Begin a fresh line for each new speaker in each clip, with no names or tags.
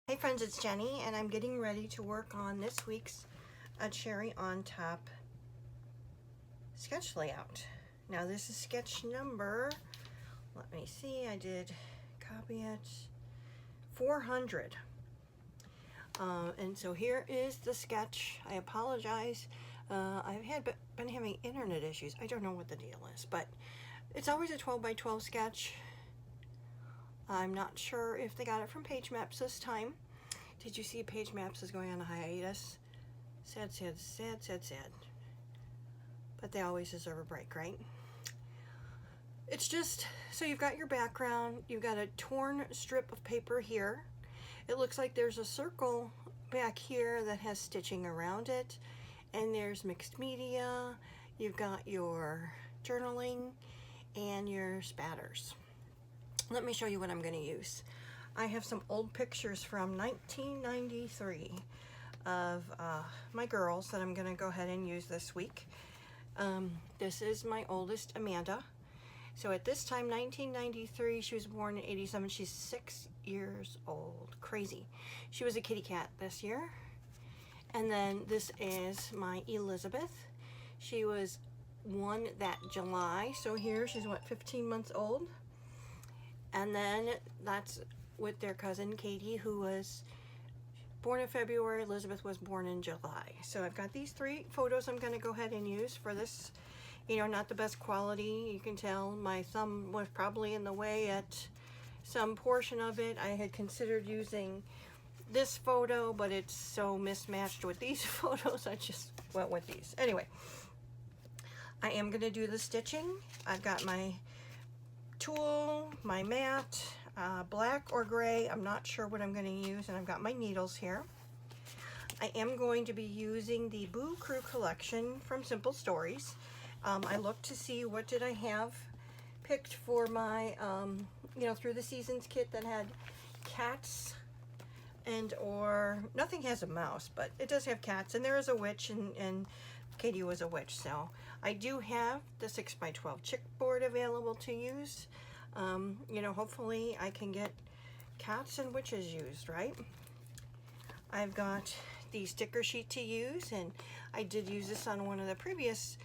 Hey friends, it's Jenny, and I'm getting ready to work on this week's Cherry on Top sketch layout. Now this is sketch number, let me see, I did copy it, 400. And so here is the sketch. I apologize. I've been having internet issues. I don't know what the deal is, but it's always a 12 by 12 sketch. I'm not sure if they got it from Page Maps this time. Did you see Page Maps is going on a hiatus? Sad, sad, sad, sad, sad. But they always deserve a break, right? It's just, so you've got your background, you've got a torn strip of paper here. It looks like there's a circle back here that has stitching around it. And there's mixed media, you've got your journaling, and your spatters. Let me show you what I'm going to use. I have some old pictures from 1993 of my girls that I'm going to go ahead and use this week. This is my oldest, Amanda. So at this time, 1993, she was born in 87. She's 6 years old. Crazy. She was a kitty cat this year. And then this is my Elizabeth. She was 1 that July. So here she's, what, 15 months old? And then that's with their cousin Katie, who was born in February. Elizabeth was born in July. So I've got these 3 photos I'm going to go ahead and use for this. You know, not the best quality. You can tell my thumb was probably in the way at some portion of it. I had considered using this photo, but it's so mismatched with these photos, I just went with these. Anyway, I am going to do the stitching. I've got my tulle, my mat, black or gray. I'm not sure what I'm going to use, and I've got my needles here. I am going to be using the Boo Crew collection from Simple Stories. I looked to see what did I have picked for my, you know, through the seasons kit that had cats and or nothing has a mouse, but it does have cats, and there is a witch, and Katie was a witch. So I do have the 6x12 chipboard available to use. You know, hopefully I can get cats and witches used, right? I've got the sticker sheet to use, and I did use this on one of the previous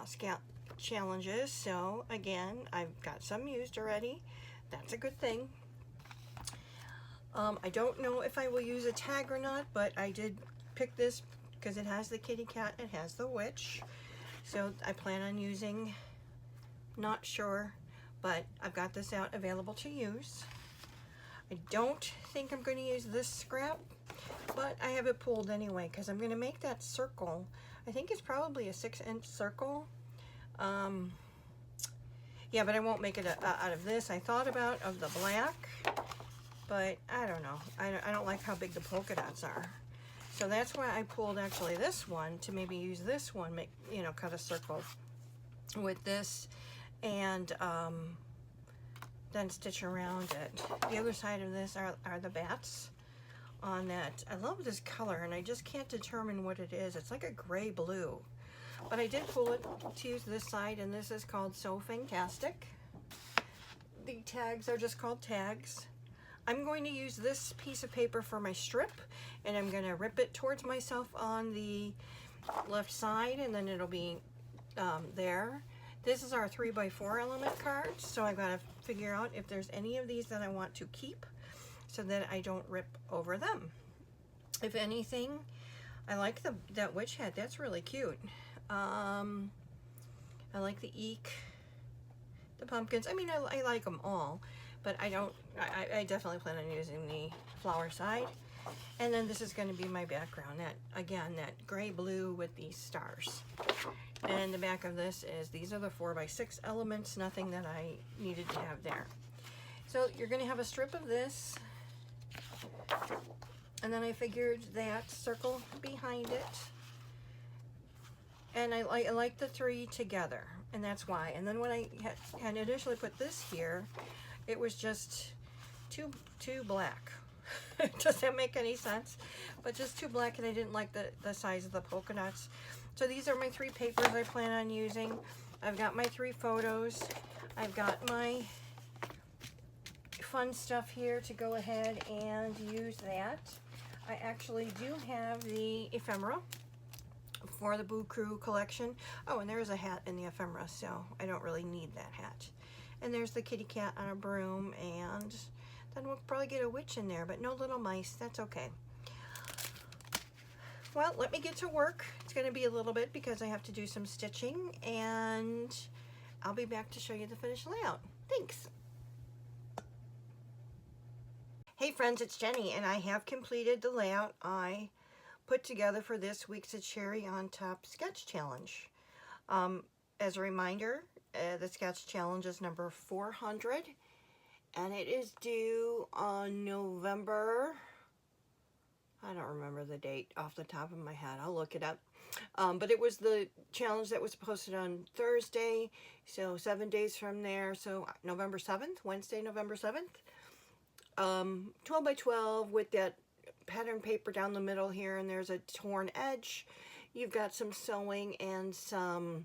scout challenges. So again, I've got some used already. That's a good thing. I don't know if I will use a tag or not, but I did pick this because it has the kitty cat, it has the witch. So I plan on using, not sure, but I've got this out available to use. I don't think I'm going to use this scrap, but I have it pulled anyway because I'm going to make that circle. I think it's probably a 6-inch circle. Yeah, but I won't make it out of this. I thought about of the black, but I don't know. I don't like how big the polka dots are. So that's why I pulled actually this one to maybe use this one, make, you know, cut a circle with this, and then stitch around it. The other side of this are the bats on that. I love this color, and I just can't determine what it is. It's like a gray blue. But I did pull it to use this side, and this is called So Fantastic. The tags are just called tags. I'm going to use this piece of paper for my strip, and I'm going to rip it towards myself on the left side, and then it'll be there. This is our 3x4 element cards, so I've got to figure out if there's any of these that I want to keep so that I don't rip over them. If anything, I like that witch head. That's really cute. I like the eek, the pumpkins. I mean, I like them all. But I definitely plan on using the flower side. And then this is going to be my background. That, again, that gray blue with these stars. And the back of this is, these are the 4x6 elements, nothing that I needed to have there. So you're going to have a strip of this. And then I figured that circle behind it. And I like the 3 together. And that's why. And then when I had initially put this here, it was just too black. Does that make any sense? But just too black, and I didn't like the size of the polka dots. So these are my 3 papers I plan on using. I've got my 3 photos. I've got my fun stuff here to go ahead and use that. I actually do have the ephemera for the Boo Crew collection. Oh, and there's a hat in the ephemera, so I don't really need that hat. And there's the kitty cat on a broom, and then we'll probably get a witch in there, but no little mice. That's okay. Well, let me get to work. It's going to be a little bit because I have to do some stitching, and I'll be back to show you the finished layout. Thanks. Hey friends, it's Jenny, and I have completed the layout I put together for this week's A Cherry on Top Sketch Challenge. As a reminder, the sketch challenge is number 400, and it is due on November, I don't remember the date off the top of my head. I'll look it up. But it was the challenge that was posted on Thursday, so 7 days from there. So November 7th, Wednesday, November 7th. 12 by 12 with that pattern paper down the middle here, and there's a torn edge. You've got some sewing and some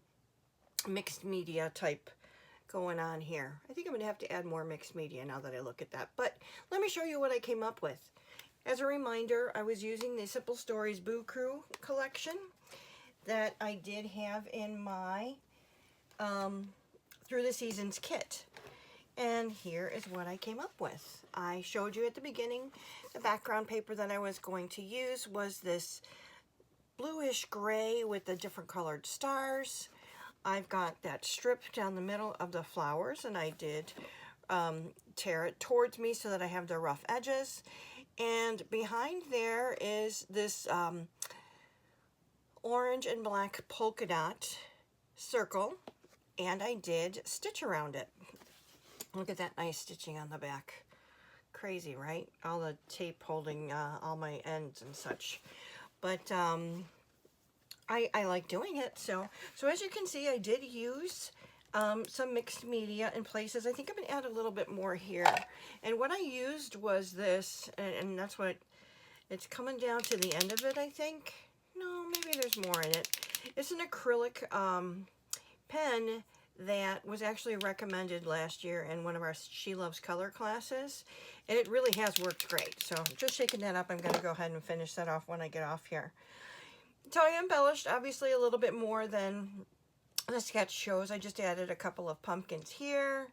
mixed media type going on here. I think I'm going to have to add more mixed media now that I look at that. But let me show you what I came up with. As a reminder, I was using the Simple Stories Boo Crew collection that I did have in my Through the Seasons kit. And here is what I came up with. I showed you at the beginning the background paper that I was going to use was this bluish gray with the different colored stars. I've got that strip down the middle of the flowers, and I did tear it towards me so that I have the rough edges. And behind there is this orange and black polka dot circle, and I did stitch around it. Look at that nice stitching on the back. Crazy, right? All the tape holding all my ends and such. But I like doing it. So as you can see, I did use some mixed media in places. I think I'm going to add a little bit more here. And what I used was this, and that's what, it's coming down to the end of it, I think. No, maybe there's more in it. It's an acrylic pen that was actually recommended last year in one of our She Loves Color classes, and it really has worked great. So just shaking that up, I'm going to go ahead and finish that off when I get off here. So I embellished obviously a little bit more than the sketch shows. I just added a couple of pumpkins here.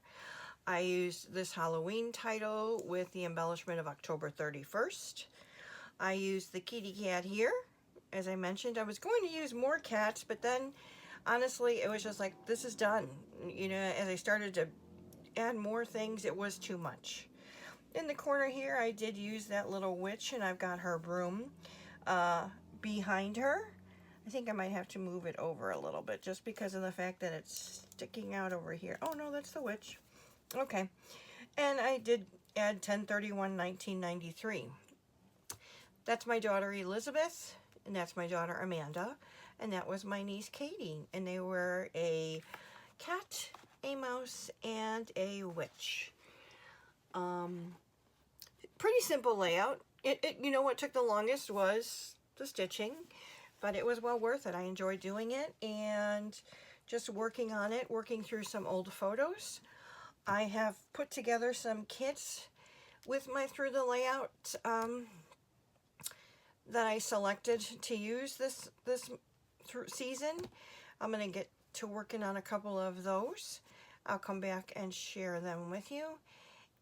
I used this Halloween title with the embellishment of October 31st. I used the kitty cat here. As I mentioned, I was going to use more cats, but then honestly, it was just like, this is done. You know, as I started to add more things, it was too much. In the corner here, I did use that little witch, and I've got her broom behind her. I think I might have to move it over a little bit just because of the fact that it's sticking out over here. Oh, no, that's the witch. Okay. And I did add 10/31/1993. That's my daughter Elizabeth, and that's my daughter Amanda. And that was my niece Katie, and they were a cat, a mouse, and a witch. Pretty simple layout. You know what took the longest was the stitching, but it was well worth it. I enjoyed doing it and just working on it, working through some old photos. I have put together some kits with my Through the Layout that I selected to use this through season. I'm going to get to working on a couple of those. I'll come back and share them with you.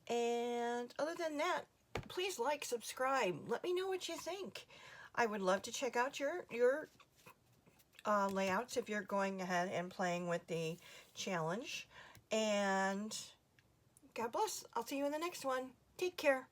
And other than that, please like, subscribe. Let me know what you think. I would love to check out your layouts if you're going ahead and playing with the challenge. And God bless. I'll see you in the next one. Take care.